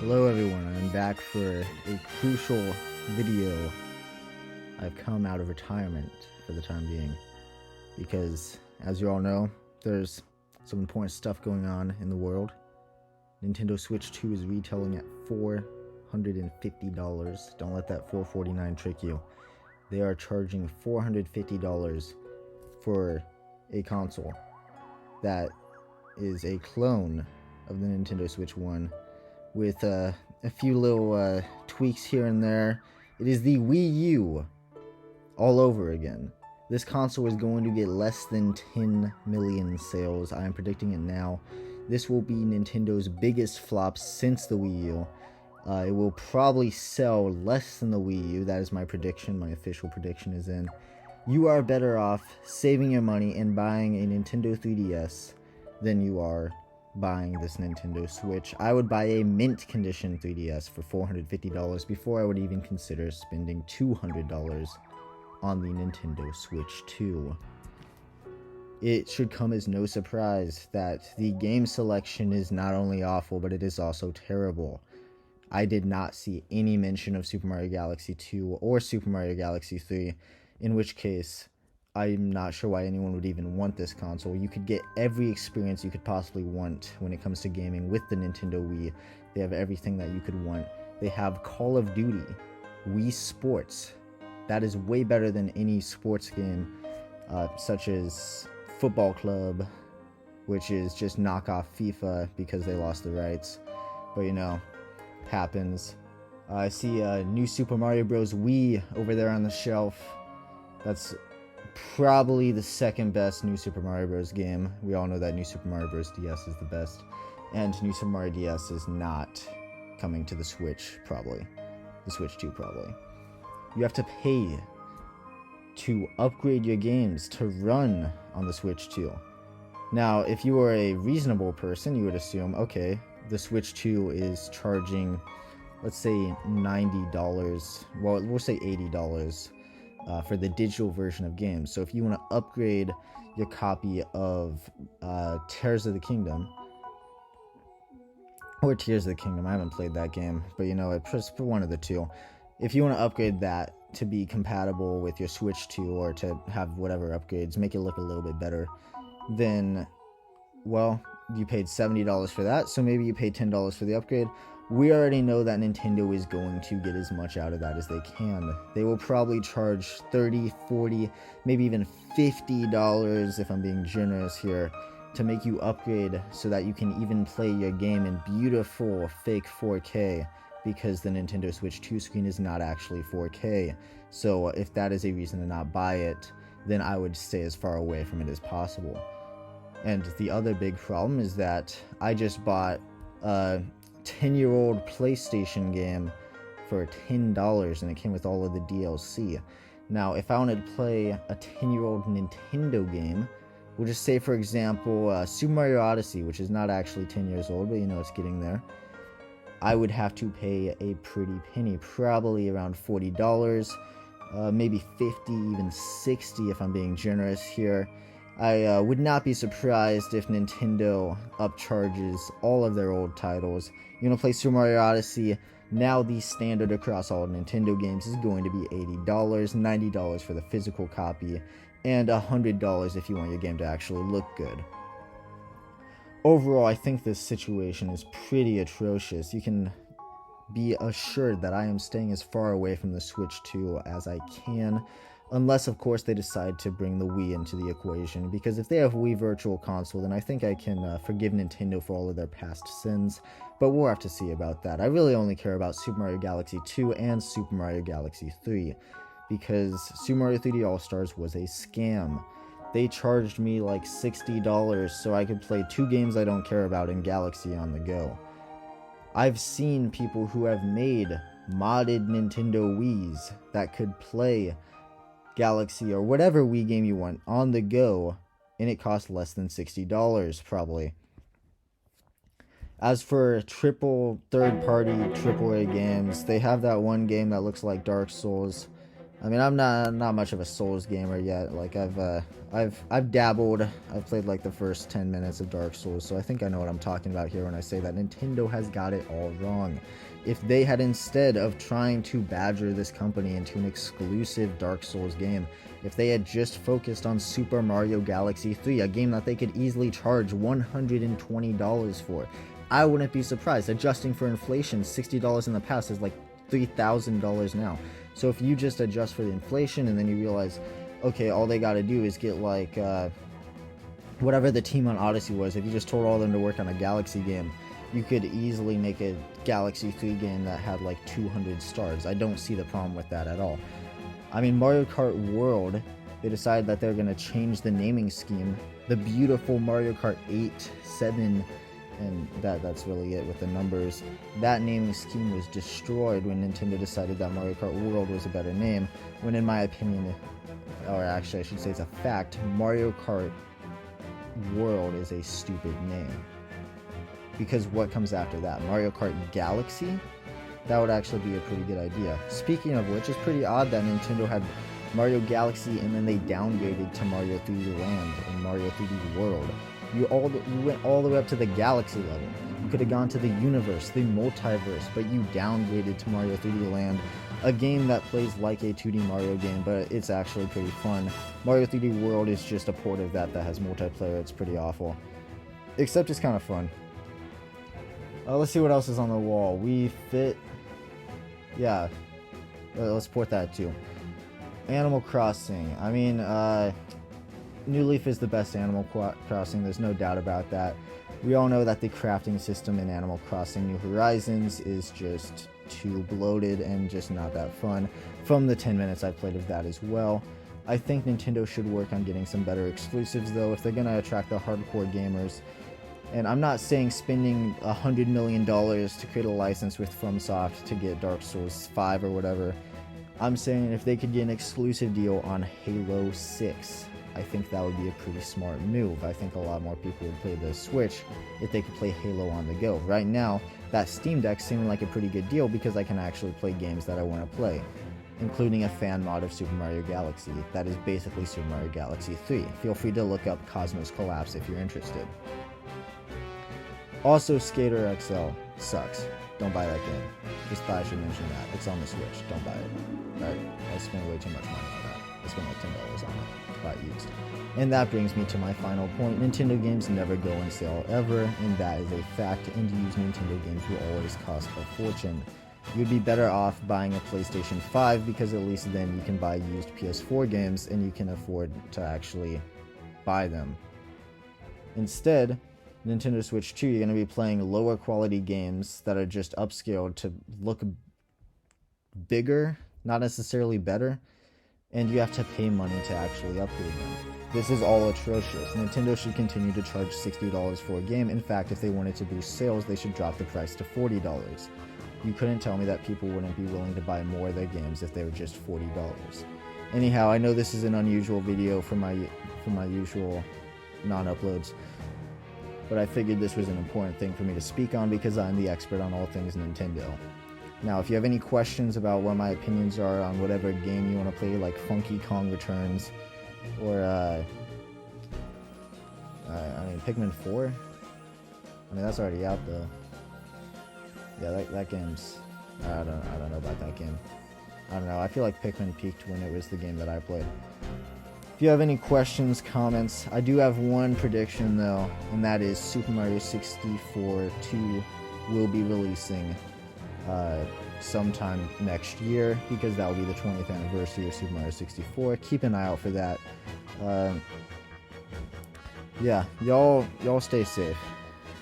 Hello everyone, I'm back for a crucial video. I've come out of retirement for the time being because, as you all know, there's some important stuff going on in the world. Nintendo Switch 2 is retailing at $450. Don't let that $449 trick you. They are charging $450 for a console that is a clone of the Nintendo Switch 1 with a few little tweaks here and there. It is the Wii U all over again. This console is going to get less than 10 million sales. I am predicting it now. This will be Nintendo's biggest flop since the Wii U. It will probably sell less than the Wii U. That is my prediction. My official prediction is in. You are better off saving your money and buying a Nintendo 3DS than you are buying this Nintendo Switch. I would buy a mint condition 3DS for $450 before I would even consider spending $200 on the Nintendo Switch 2. It should come as no surprise that the game selection is not only awful, but it is also terrible. I did not see any mention of Super Mario Galaxy 2 or Super Mario Galaxy 3, in which case I'm not sure why anyone would even want this console. You could get every experience you could possibly want when it comes to gaming with the Nintendo Wii. They have everything that you could want. They have Call of Duty, Wii Sports. That is way better than any sports game, such as Football Club, which is just knockoff FIFA because they lost the rights. But you know, happens. I see new Super Mario Bros. Wii over there on the shelf. That's probably the second best new Super Mario Bros. Game. We all know that new Super Mario Bros. DS is the best. And new Super Mario DS is not coming to the Switch, probably. The Switch 2, probably. You have to pay to upgrade your games to run on the Switch 2. Now, if you are a reasonable person, you would assume, okay, the Switch 2 is charging, let's say, $90. Well, we'll say $80. For the digital version of games. So if you want to upgrade your copy of Tears of the Kingdom, or Tears of the Kingdom, I haven't played that game, but you know, it's one of the two. If you want to upgrade that to be compatible with your Switch 2 or to have whatever upgrades, make it look a little bit better, then, well, you paid $70 for that, so maybe you paid $10 for the upgrade. We already know that Nintendo is going to get as much out of that as they can. They will probably charge $30, $40, maybe even $50, if I'm being generous here, to make you upgrade so that you can even play your game in beautiful fake 4K, because the Nintendo Switch 2 screen is not actually 4K. So if that is a reason to not buy it, then I would stay as far away from it as possible. And the other big problem is that I just bought 10-year-old PlayStation game for $10, and it came with all of the DLC. Now, if I wanted to play a 10-year-old Nintendo game, we'll just say, for example, Super Mario Odyssey, which is not actually 10 years old, but you know, it's getting there, I would have to pay a pretty penny, probably around $40, maybe $50, even $60 if I'm being generous here. I would not be surprised if Nintendo upcharges all of their old titles. You want to play Super Mario Odyssey? Now the standard across all Nintendo games is going to be $80, $90 for the physical copy, and $100 if you want your game to actually look good. Overall, I think this situation is pretty atrocious. You can be assured that I am staying as far away from the Switch 2 as I can. Unless, of course, they decide to bring the Wii into the equation. Because if they have Wii Virtual Console, then I think I can forgive Nintendo for all of their past sins. But we'll have to see about that. I really only care about Super Mario Galaxy 2 and Super Mario Galaxy 3. Because Super Mario 3D All-Stars was a scam. They charged me like $60 so I could play 2 games I don't care about in Galaxy on the go. I've seen people who have made modded Nintendo Wiis that could play Galaxy or whatever Wii game you want on the go, and it costs less than $60 probably. As for third-party AAA games, they have that one game that looks like Dark Souls. I mean, I'm not much of a Souls gamer yet. Like I've dabbled. I've played like the first 10 minutes of Dark Souls, so I think I know what I'm talking about here when I say that Nintendo has got it all wrong. If they had, instead of trying to badger this company into an exclusive Dark Souls game, if they had just focused on Super Mario Galaxy 3, a game that they could easily charge $120 for, I wouldn't be surprised. Adjusting for inflation, $60 in the past is like $3,000 now. So if you just adjust for the inflation and then you realize, okay, all they gotta do is get like whatever the team on Odyssey was, if you just told all of them to work on a Galaxy game, you could easily make a Galaxy 3 game that had like 200 stars. I don't see the problem with that at all. I mean, Mario Kart World, they decided that they're going to change the naming scheme. The beautiful Mario Kart 8, 7, and that's really it with the numbers. That naming scheme was destroyed when Nintendo decided that Mario Kart World was a better name, when in my opinion, or actually I should say it's a fact, Mario Kart World is a stupid name. Because what comes after that? Mario Kart Galaxy? That would actually be a pretty good idea. Speaking of which, it's pretty odd that Nintendo had Mario Galaxy and then they downgraded to Mario 3D Land and Mario 3D World. You went all the way up to the Galaxy level. You could have gone to the universe, the multiverse, but you downgraded to Mario 3D Land, a game that plays like a 2D Mario game, but it's actually pretty fun. Mario 3D World is just a port of that has multiplayer. It's pretty awful. Except it's kind of fun. Let's see what else is on the wall. We Fit. Yeah. Let's port that too. Animal Crossing. I mean, New Leaf is the best Animal Crossing. There's no doubt about that. We all know that the crafting system in Animal Crossing New Horizons is just too bloated and just not that fun. From the 10 minutes I've played of that as well. I think Nintendo should work on getting some better exclusives though, if they're going to attract the hardcore gamers. And I'm not saying spending $100 million to create a license with FromSoft to get Dark Souls 5 or whatever. I'm saying if they could get an exclusive deal on Halo 6, I think that would be a pretty smart move. I think a lot more people would play the Switch if they could play Halo on the go. Right now, that Steam Deck seemed like a pretty good deal because I can actually play games that I want to play, including a fan mod of Super Mario Galaxy that is basically Super Mario Galaxy 3. Feel free to look up Cosmos Collapse if you're interested. Also, Skater XL sucks. Don't buy that game. Just thought I should mention that. It's on the Switch. Don't buy it. I spent way too much money on that. I spent like $10 on it to buy it used. And that brings me to my final point. Nintendo games never go on sale ever, and that is a fact. And used Nintendo games will always cost a fortune. You'd be better off buying a PlayStation 5 because at least then you can buy used PS4 games and you can afford to actually buy them. Instead, Nintendo Switch 2, you're going to be playing lower quality games that are just upscaled to look bigger, not necessarily better, and you have to pay money to actually upgrade them. This is all atrocious. Nintendo should continue to charge $60 for a game. In fact, if they wanted to boost sales, they should drop the price to $40. You couldn't tell me that people wouldn't be willing to buy more of their games if they were just $40. Anyhow, I know this is an unusual video for my usual non-uploads, but I figured this was an important thing for me to speak on because I'm the expert on all things Nintendo. Now, if you have any questions about what my opinions are on whatever game you want to play, like Funky Kong Returns, or, Pikmin 4? I mean, that's already out, though. Yeah, that game's... I don't know about that game. I don't know, I feel like Pikmin peaked when it was the game that I played. If you have any questions, comments, I do have one prediction though, and that is Super Mario 64 2 will be releasing sometime next year, because that will be the 20th anniversary of Super Mario 64. Keep an eye out for that. Yeah, y'all stay safe.